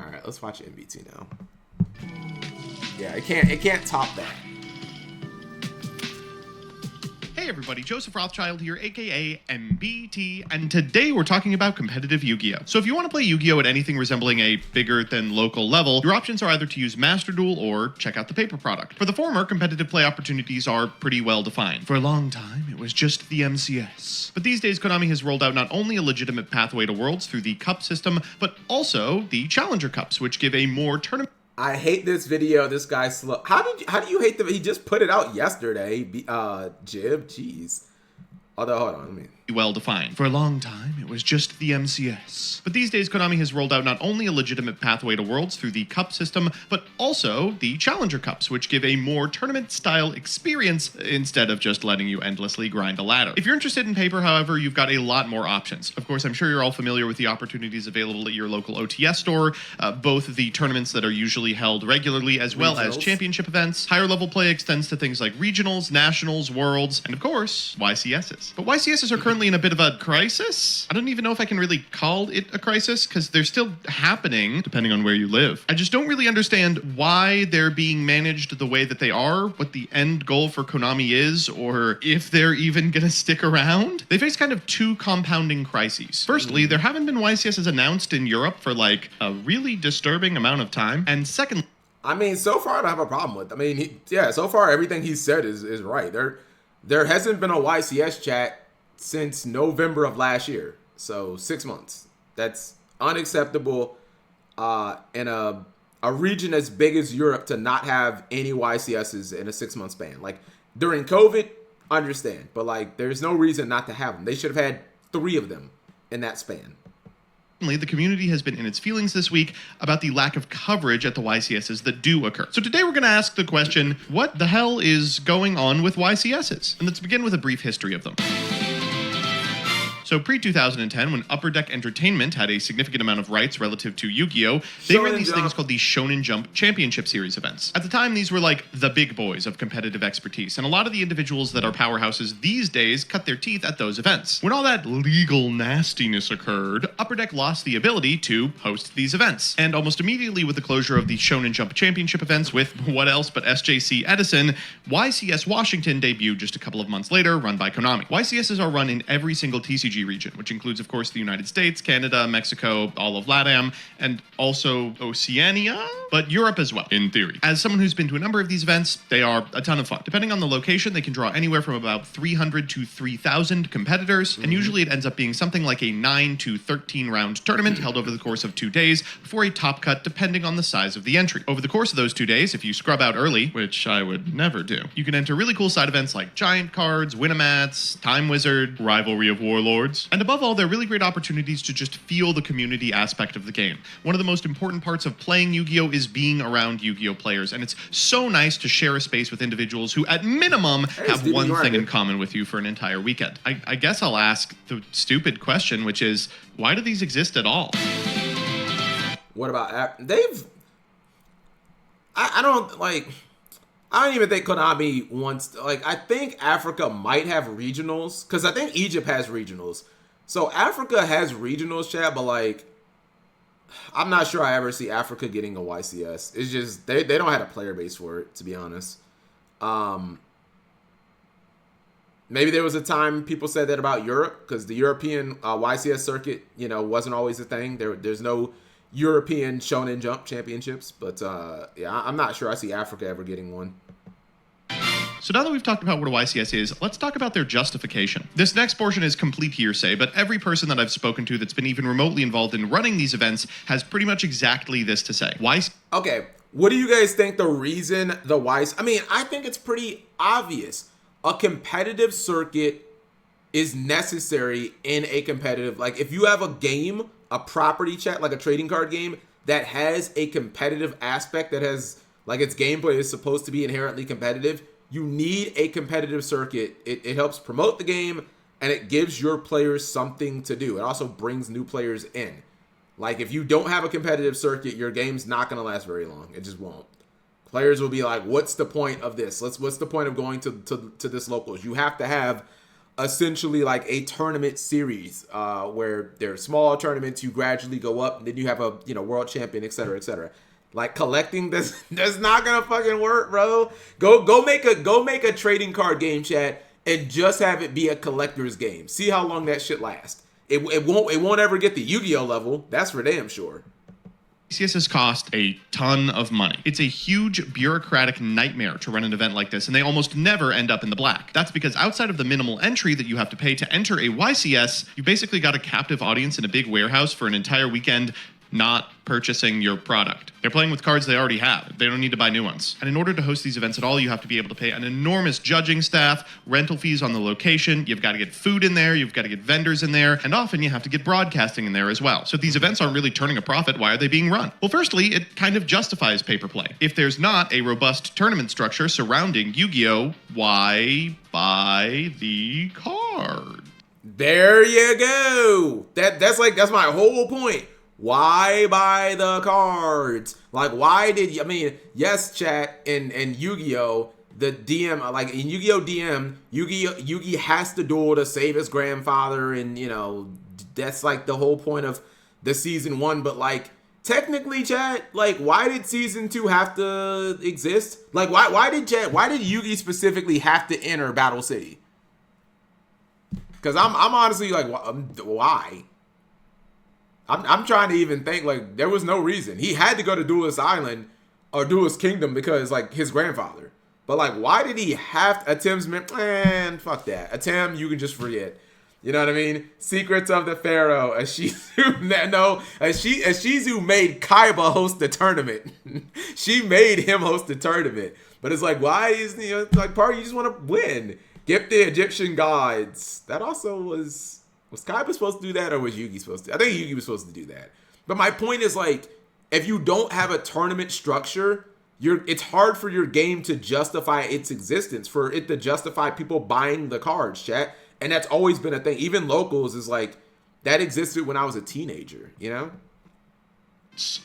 All right, let's watch MBT now. Yeah, it can't top that. Hey everybody, Joseph Rothschild here, aka MBT, and today we're talking about competitive Yu-Gi-Oh! So if you want to play Yu-Gi-Oh! At anything resembling a bigger than local level, your options are either to use Master Duel or check out the paper product. For the former, competitive play opportunities are pretty well defined. For a long time, it was just the MCS. But these days, Konami has rolled out not only a legitimate pathway to Worlds through the Cup system, but also the Challenger Cups, which give a more tournament. I hate this video. This guy's slow. How do you hate the? He just put it out yesterday. Jib, jeez. Although, hold on, let me. Well defined. For a long time, it was just the MCS. But these days, Konami has rolled out not only a legitimate pathway to Worlds through the Cup system, but also the Challenger Cups, which give a more tournament-style experience instead of just letting you endlessly grind a ladder. If you're interested in paper, however, you've got a lot more options. Of course, I'm sure you're all familiar with the opportunities available at your local OTS store, both the tournaments that are usually held regularly as well as championship events. Higher level play extends to things like regionals, nationals, worlds, and of course, YCSs. But YCSs are currently in a bit of a crisis. I don't even know if I can really call it a crisis because they're still happening depending on where you live. I just don't really understand why they're being managed the way that they are, what the end goal for Konami is, or if they're even gonna stick around. They face kind of two compounding crises. Firstly, there haven't been YCSs announced in Europe for like a really disturbing amount of time. And secondly, I mean, so far I don't have a problem with. I mean, so far everything he said is right. There hasn't been a YCS chat since November of last year, so 6 months. That's unacceptable in a region as big as Europe to not have any YCSs in a 6-month span. Like during COVID, understand, but like there's no reason not to have them. They should have had 3 of them in that span. The community has been in its feelings this week about the lack of coverage at the YCSs that do occur. So today we're going to ask the question, what the hell is going on with YCSs? And let's begin with a brief history of them. So pre-2010, when Upper Deck Entertainment had a significant amount of rights relative to Yu-Gi-Oh!, they ran these things called the Shonen Jump Championship Series events. At the time, these were like the big boys of competitive expertise, and a lot of the individuals that are powerhouses these days cut their teeth at those events. When all that legal nastiness occurred, Upper Deck lost the ability to host these events. And almost immediately with the closure of the Shonen Jump Championship events with what else but SJC Edison, YCS Washington debuted just a couple of months later, run by Konami. YCSs are run in every single TCG region, which includes, of course, the United States, Canada, Mexico, all of LATAM, and also Oceania, but Europe as well, in theory. As someone who's been to a number of these events, they are a ton of fun. Depending on the location, they can draw anywhere from about 300 to 3,000 competitors, and usually it ends up being something like a 9 to 13 round tournament held over the course of 2 days for a top cut depending on the size of the entry. Over the course of those 2 days, if you scrub out early, which I would never do, you can enter really cool side events like Giant Cards, Winamats, Time Wizard, Rivalry of Warlords, and above all, they're really great opportunities to just feel the community aspect of the game. One of the most important parts of playing Yu-Gi-Oh! Is being around Yu-Gi-Oh! Players, and it's so nice to share a space with individuals who, at minimum, have one thing in common with you for an entire weekend. I guess I'll ask the stupid question, which is, why do these exist at all? What about I don't even think Konami wants I think Africa might have regionals, because I think Egypt has regionals. So Africa has regionals, chat, but I'm not sure I ever see Africa getting a YCS. It's just they don't have a player base for it, to be honest. Maybe there was a time people said that about Europe, because the European YCS circuit, wasn't always a thing. There's no European Shonen Jump championships, but yeah, I'm not sure I see Africa ever getting one. So now that we've talked about what a YCS is, let's talk about their justification. This next portion is complete hearsay, but every person that I've spoken to that's been even remotely involved in running these events has pretty much exactly this to say. Okay, what do you guys think the reason the YCS... I mean, I think it's pretty obvious. A competitive circuit is necessary in a competitive... if you have a game, a property chat, like a trading card game, that has a competitive aspect, that has... its gameplay is supposed to be inherently competitive, you need a competitive circuit. It helps promote the game, and it gives your players something to do. It also brings new players in. If you don't have a competitive circuit, your game's not going to last very long. It just won't. Players will be like, what's the point of this? What's the point of going to this locals? You have to have essentially like a tournament series where there are small tournaments, you gradually go up, and then you have a world champion, etc., etc. Like collecting this, that's not gonna fucking work, bro. Go make a trading card game, chat, and just have it be a collector's game. See how long that shit lasts. It won't ever get the Yu-Gi-Oh level. That's for damn sure. YCSs cost a ton of money. It's a huge bureaucratic nightmare to run an event like this, and they almost never end up in the black. That's because outside of the minimal entry that you have to pay to enter a YCS, you basically got a captive audience in a big warehouse for an entire weekend not purchasing your product. They're playing with cards they already have. They don't need to buy new ones. And in order to host these events at all, you have to be able to pay an enormous judging staff, rental fees on the location, you've got to get food in there, you've got to get vendors in there, and often you have to get broadcasting in there as well. So if these events aren't really turning a profit, why are they being run? Well, firstly, it kind of justifies pay per play. If there's not a robust tournament structure surrounding Yu-Gi-Oh, why buy the card? There you go. That's my whole point. Why buy the cards? Like, why did you, I mean, yes, chat, in Yu-Gi-Oh, the DM, like in Yu-Gi-Oh DM, Yugi has to duel to save his grandfather, and that's like the whole point of the season 1. But like, technically, chat, like, why did season 2 have to exist? Like, why did Yugi specifically have to enter Battle City? Because I'm honestly like, why? I'm trying to even think, like, there was no reason. He had to go to Duelist Island or Duelist Kingdom because, like, his grandfather. But, like, why did he have to? Atem's, man, fuck that. Atem, you can just forget. You know what I mean? Secrets of the Pharaoh. Ashizu made Kaiba host the tournament. She made him host the tournament. But it's like, why is, like, part of you just want to win? Get the Egyptian gods. That also was Kaiba supposed to do that, or was Yugi supposed to? I think Yugi was supposed to do that. But my point is, like, if you don't have a tournament structure, it's hard for your game to justify its existence, for it to justify people buying the cards, chat. And that's always been a thing. Even locals is like, that existed when I was a teenager,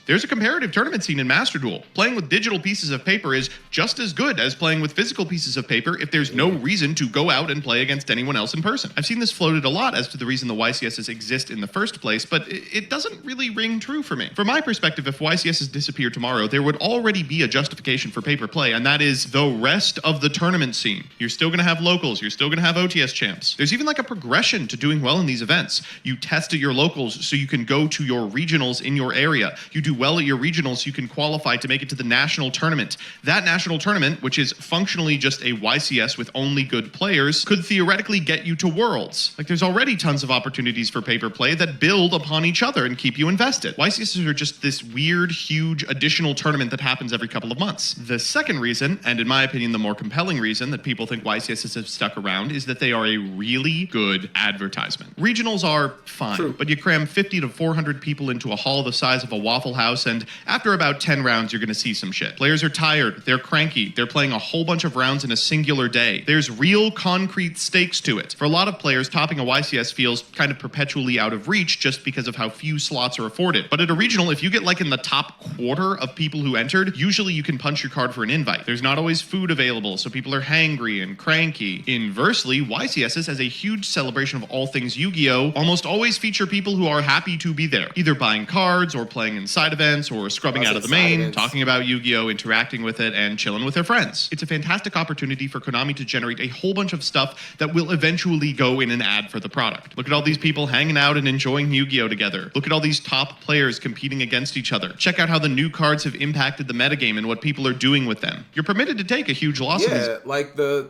There's a comparative tournament scene in Master Duel. Playing with digital pieces of paper is just as good as playing with physical pieces of paper if there's no reason to go out and play against anyone else in person. I've seen this floated a lot as to the reason the YCSs exist in the first place, but it doesn't really ring true for me. From my perspective, if YCSs disappear tomorrow, there would already be a justification for paper play, and that is the rest of the tournament scene. You're still going to have locals, you're still going to have OTS champs. There's even like a progression to doing well in these events. You test at your locals so you can go to your regionals in your area. You do well at your regionals, you can qualify to make it to the national tournament. That national tournament, which is functionally just a YCS with only good players, could theoretically get you to Worlds. Like, there's already tons of opportunities for paper play that build upon each other and keep you invested. YCSs are just this weird, huge additional tournament that happens every couple of months. The second reason, and in my opinion the more compelling reason that people think YCSs have stuck around, is that they are a really good advertisement. Regionals are fine, True. but you cram 50 to 400 people into a hall the size of a Waffle House, and after about 10 rounds, you're going to see some shit. Players are tired, they're cranky, they're playing a whole bunch of rounds in a singular day. There's real concrete stakes to it. For a lot of players, topping a YCS feels kind of perpetually out of reach just because of how few slots are afforded. But at a regional, if you get like in the top quarter of people who entered, usually you can punch your card for an invite. There's not always food available, so people are hangry and cranky. Inversely, YCSs, as a huge celebration of all things Yu-Gi-Oh, almost always feature people who are happy to be there, either buying cards or playing in side events or scrubbing out of the main, talking about Yu-Gi-Oh, interacting with it, and chilling with their friends. It's a fantastic opportunity for Konami to generate a whole bunch of stuff that will eventually go in an ad for the product. Look at all these people hanging out and enjoying Yu-Gi-Oh together. Look at all these top players competing against each other. Check out how the new cards have impacted the metagame and what people are doing with them. You're permitted to take a huge loss. Yeah, like the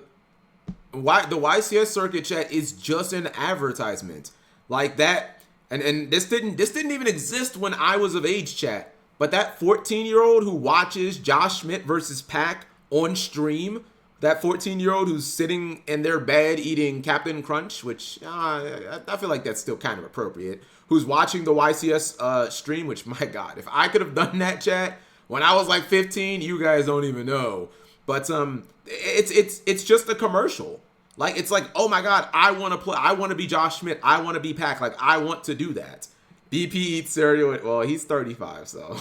YCS circuit, chat, is just an advertisement. Like that. And this didn't even exist when I was of age, chat. But that 14-year-old who watches Josh Schmidt versus Pac on stream, that 14-year-old who's sitting in their bed eating Captain Crunch, which I feel like that's still kind of appropriate, who's watching the YCS stream, which, my God, if I could have done that, chat, when I was like 15, you guys don't even know. But it's just a commercial. Like, it's like, oh my God, I want to play. I want to be Josh Schmidt. I want to be Pac. Like, I want to do that. BP eats cereal. Well, he's 35, so.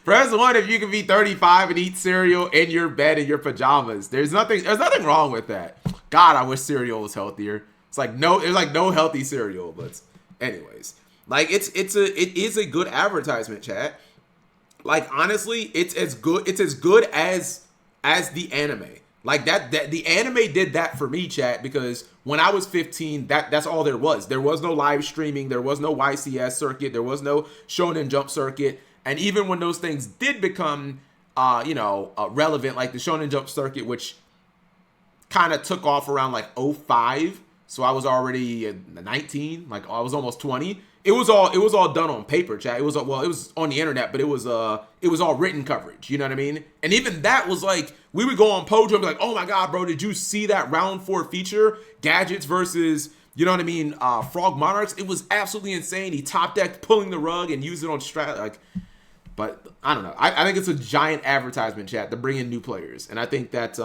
Press 1 if you can be 35 and eat cereal in your bed in your pajamas. There's nothing wrong with that. God, I wish cereal was healthier. There's like no healthy cereal, but anyways. Like it is a good advertisement, chat. Like honestly, it's as good as the anime. Like that the anime did that for me, chat, because when I was 15, that's all there was. There was no live streaming, there was no YCS circuit, there was no Shonen Jump circuit. And even when those things did become relevant, like the Shonen Jump circuit, which kind of took off around like 05, so I was already 19, like I was almost 20. It was all done on paper, chat. It was on the internet, but it was all written coverage. You know what I mean? And even that was like, we would go on Pojo and be like, oh my god, bro, did you see that round 4 feature? Gadgets versus, you know what I mean, Frog Monarchs. It was absolutely insane. He top decked pulling the rug and used it on strat. Like, but I don't know. I think it's a giant advertisement, chat, to bring in new players, and I think that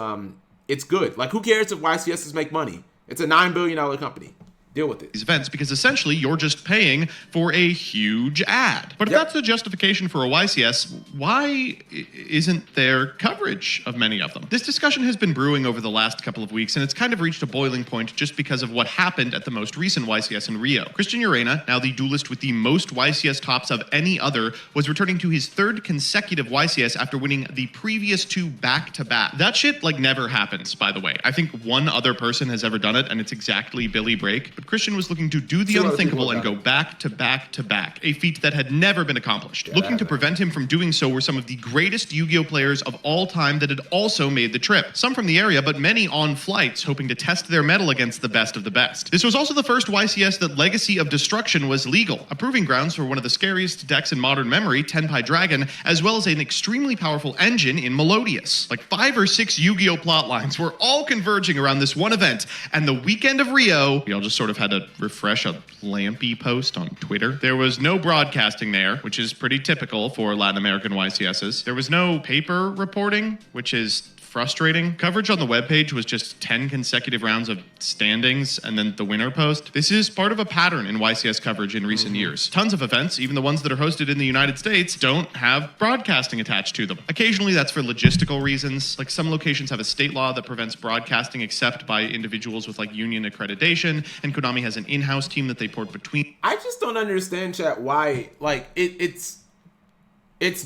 it's good. Like, who cares if YCSs make money? It's a $9 billion company. Deal with it. These events, because essentially you're just paying for a huge ad. But if that's the justification for a YCS, why isn't there coverage of many of them? This discussion has been brewing over the last couple of weeks, and it's kind of reached a boiling point just because of what happened at the most recent YCS in Rio. Christian Urena, now the duelist with the most YCS tops of any other, was returning to his 3rd consecutive YCS after winning the previous 2 back-to-back. That shit, like, never happens, by the way. I think one other person has ever done it, and it's exactly Billy Brake. But Christian was looking to do the unthinkable and go back to back to back, a feat that had never been accomplished. Looking to prevent him from doing so were some of the greatest Yu-Gi-Oh players of all time that had also made the trip. Some from the area, but many on flights, hoping to test their mettle against the best of the best. This was also the first YCS that Legacy of Destruction was legal, a proving grounds for one of the scariest decks in modern memory, Tenpai Dragon, as well as an extremely powerful engine in Melodious. Like 5 or 6 Yu-Gi-Oh plot lines were all converging around this one event, and the weekend of Rio, we all just sort of had to refresh a Lampy post on Twitter. There was no broadcasting there, which is pretty typical for Latin American YCSs. There was no paper reporting, which is frustrating. Coverage on the webpage was just 10 consecutive rounds of standings and then the winner post. This is part of a pattern in YCS coverage in recent years. Tons of events, even the ones that are hosted in the United States, don't have broadcasting attached to them. Occasionally that's for logistical reasons. Like some locations have a state law that prevents broadcasting except by individuals with like union accreditation, and Konami has an in-house team that they port between. I just don't understand, chat, why, like, it's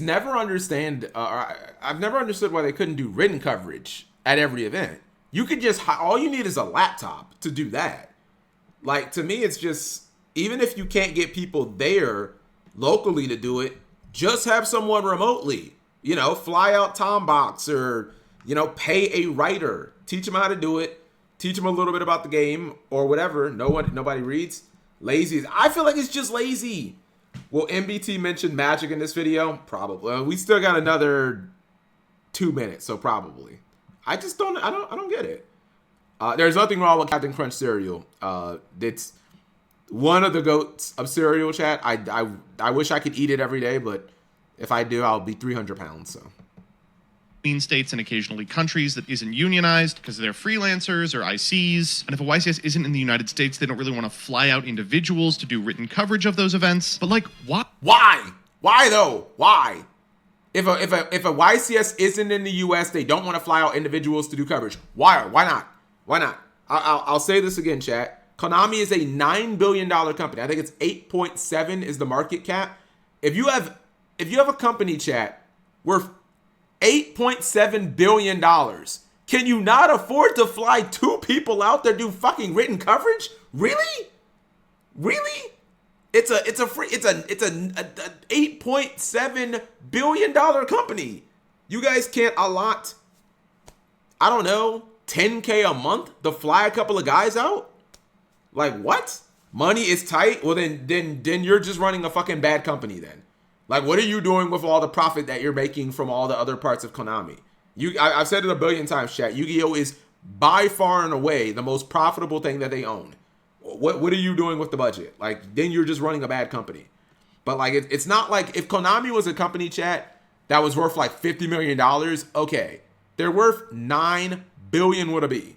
never I've never understood why they couldn't do written coverage at every event. You could just, all you need is a laptop to do that. Like, to me, it's just, even if you can't get people there locally to do it, just have someone remotely, you know, fly out Tombox or, you know, pay a writer, teach them how to do it, teach them a little bit about the game or whatever. Nobody reads. Lazy. I feel like it's just lazy. Will MBT mention Magic in this video? Probably. We still got another 2 minutes, so probably. I don't get it. There's nothing wrong with Captain Crunch cereal. It's one of the goats of cereal, chat. I wish I could eat it every day, but if I do, I'll be 300 pounds, so. States and occasionally countries that isn't unionized because they're freelancers or ICs. And if a YCS isn't in the United States, they don't really want to fly out individuals to do written coverage of those events. But like, what? Why? Why though? Why? If a YCS isn't in the US, they don't want to fly out individuals to do coverage. Why? Why not? Why not? I'll say this again, chat. Konami is a $9 billion company. I think it's 8.7 is the market cap. If you have a company, chat, worth $8.7 billion, can you not afford to fly 2 people out there do fucking written coverage? Really? Really? It's a $8.7 billion company. You guys can't allot, I don't know, $10K a month to fly a couple of guys out? Like, what? Money is tight? Well, then you're just running a fucking bad company then. Like, what are you doing with all the profit that you're making from all the other parts of Konami? I've said it a billion times, chat. Yu-Gi-Oh! Is by far and away the most profitable thing that they own. What are you doing with the budget? Like, then you're just running a bad company. But, like, it's not like if Konami was a company, chat, that was worth, like, $50 million, okay. They're worth $9 billion would it be?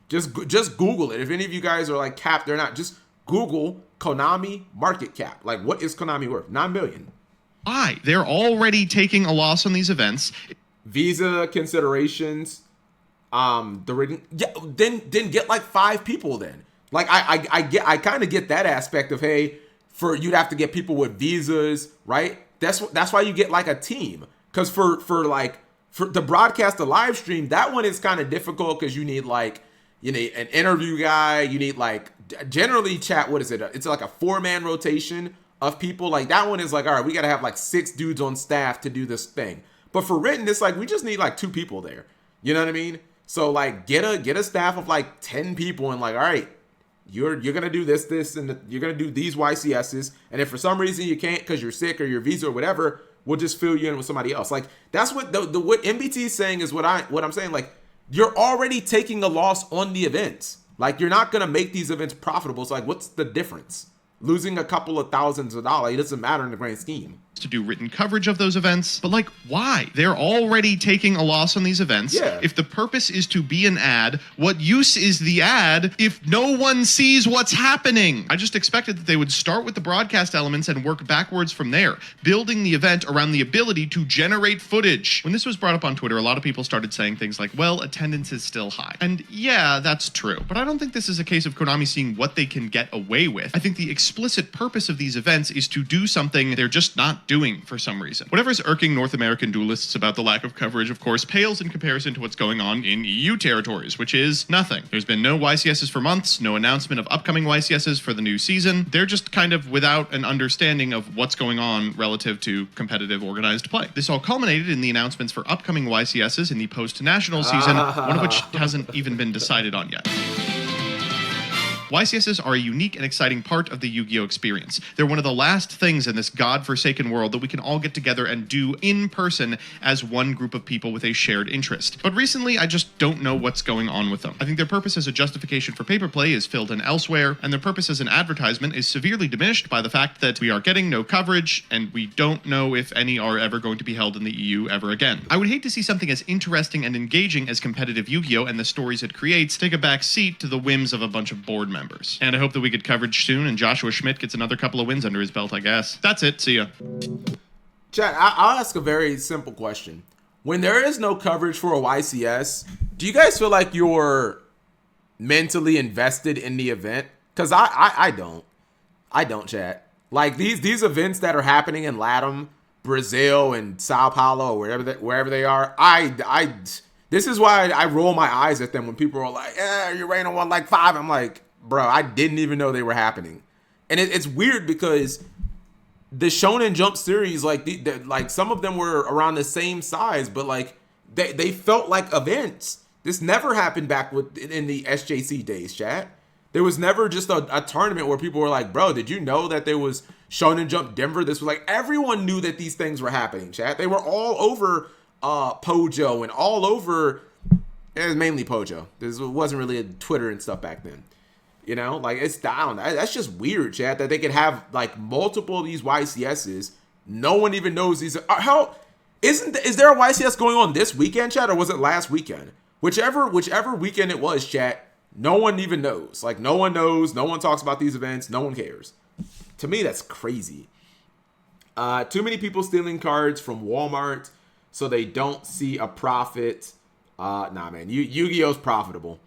Just Google it. If any of you guys are, like, capped, they're not. Just Google Konami market cap. Like, what is Konami worth? $9 billion. Why? They're already taking a loss on these events. Visa considerations. Then get like 5 people then. Like I kind of get that aspect of, hey, for you'd have to get people with visas, right? That's why you get like a team. Because for to broadcast a live stream, that one is kind of difficult because you need an interview guy. You need generally chat. What is it? It's like a 4-man rotation of people. Like that one is like, all right, we got to have like 6 dudes on staff to do this thing. But for written, it's like we just need like 2 people there. You know what I mean? So like get a staff of like 10 people and like, all right, you're gonna do this, and you're gonna do these YCSs. And if for some reason you can't because you're sick or your visa or whatever, we'll just fill you in with somebody else. Like that's what what MBT is saying is what I'm saying. Like you're already taking a loss on the events. Like you're not gonna make these events profitable. So like, what's the difference? Losing a couple of thousands of dollars, it doesn't matter in the grand scheme. To do written coverage of those events, but like, why? They're already taking a loss on these events. Yeah. If the purpose is to be an ad, what use is the ad if no one sees what's happening? I just expected that they would start with the broadcast elements and work backwards from there, building the event around the ability to generate footage. When this was brought up on Twitter, a lot of people started saying things like, well, attendance is still high. And yeah, that's true. But I don't think this is a case of Konami seeing what they can get away with. I think the explicit purpose of these events is to do something they're just not doing for some reason. Whatever's irking North American duelists about the lack of coverage, of course, pales in comparison to what's going on in EU territories, which is nothing. There's been no YCSs for months, no announcement of upcoming YCSs for the new season. They're just kind of without an understanding of what's going on relative to competitive organized play. This all culminated in the announcements for upcoming YCSs in the post-national season, one of which hasn't even been decided on yet. YCSs are a unique and exciting part of the Yu-Gi-Oh! Experience. They're one of the last things in this godforsaken world that we can all get together and do in person as one group of people with a shared interest. But recently, I just don't know what's going on with them. I think their purpose as a justification for paper play is filled in elsewhere, and their purpose as an advertisement is severely diminished by the fact that we are getting no coverage, and we don't know if any are ever going to be held in the EU ever again. I would hate to see something as interesting and engaging as competitive Yu-Gi-Oh! And the stories it creates take a back seat to the whims of a bunch of board members. And I hope that we get coverage soon and Joshua Schmidt gets another couple of wins under his belt, I guess. That's it. See ya. Chat, I'll ask a very simple question. When there is no coverage for a YCS, do you guys feel like you're mentally invested in the event? Because I don't. I don't, chat. Like these events that are happening in LATAM, Brazil, and Sao Paulo, or wherever they are, this is why I roll my eyes at them when people are like, you're rating on like 5. I'm like, bro, I didn't even know they were happening. And it's weird because the Shonen Jump series, like like some of them were around the same size, but like they felt like events. This never happened back in the SJC days, chat. There was never just a tournament where people were like, bro, did you know that there was Shonen Jump Denver? This was like, everyone knew that these things were happening, chat. They were all over Pojo and all over, it was mainly Pojo. This wasn't really a Twitter and stuff back then. You know, like it's down. That's just weird, chat, that they could have like multiple of these YCSs. No one even knows these. Is there a YCS going on this weekend, chat, or was it last weekend? Whichever weekend it was, chat, no one even knows. Like no one knows. No one talks about these events. No one cares. To me, that's crazy. Too many people stealing cards from Walmart so they don't see a profit. Nah, man, Yu-Gi-Oh's profitable.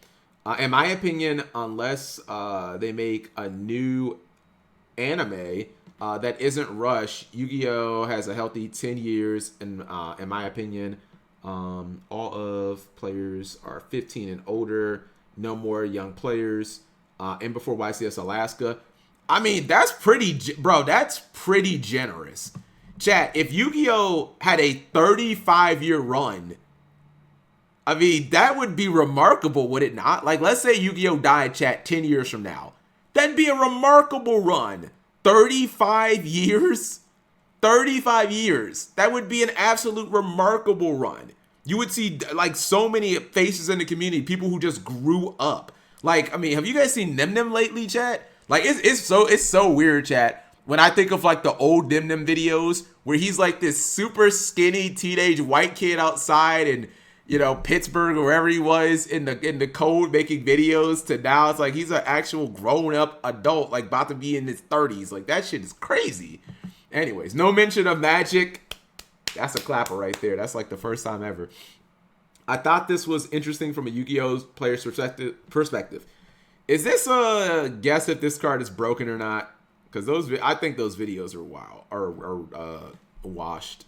In my opinion, unless they make a new anime that isn't Rush, Yu-Gi-Oh! Has a healthy 10 years, in my opinion. All of players are 15 and older, no more young players, and before YCS Alaska. I mean, that's pretty generous. Chat, if Yu-Gi-Oh! Had a 35-year run, I mean, that would be remarkable, would it not? Like, let's say Yu-Gi-Oh! Died, chat, 10 years from now. That'd be a remarkable run. 35 years? 35 years. That would be an absolute remarkable run. You would see, like, so many faces in the community, people who just grew up. Like, I mean, have you guys seen Nim Nim lately, chat? Like, it's so weird, chat. When I think of, like, the old Nim Nim videos, where he's, like, this super skinny teenage white kid outside and, you know, Pittsburgh or wherever he was in the cold making videos, to now it's like he's an actual grown up adult, like about to be in his 30s. Like that shit is crazy. Anyways, no mention of Magic. That's a clapper right there. That's like the first time ever. I thought this was interesting from a Yu-Gi-Oh player's perspective. Is this a guess if this card is broken or not? Because I think those videos are washed.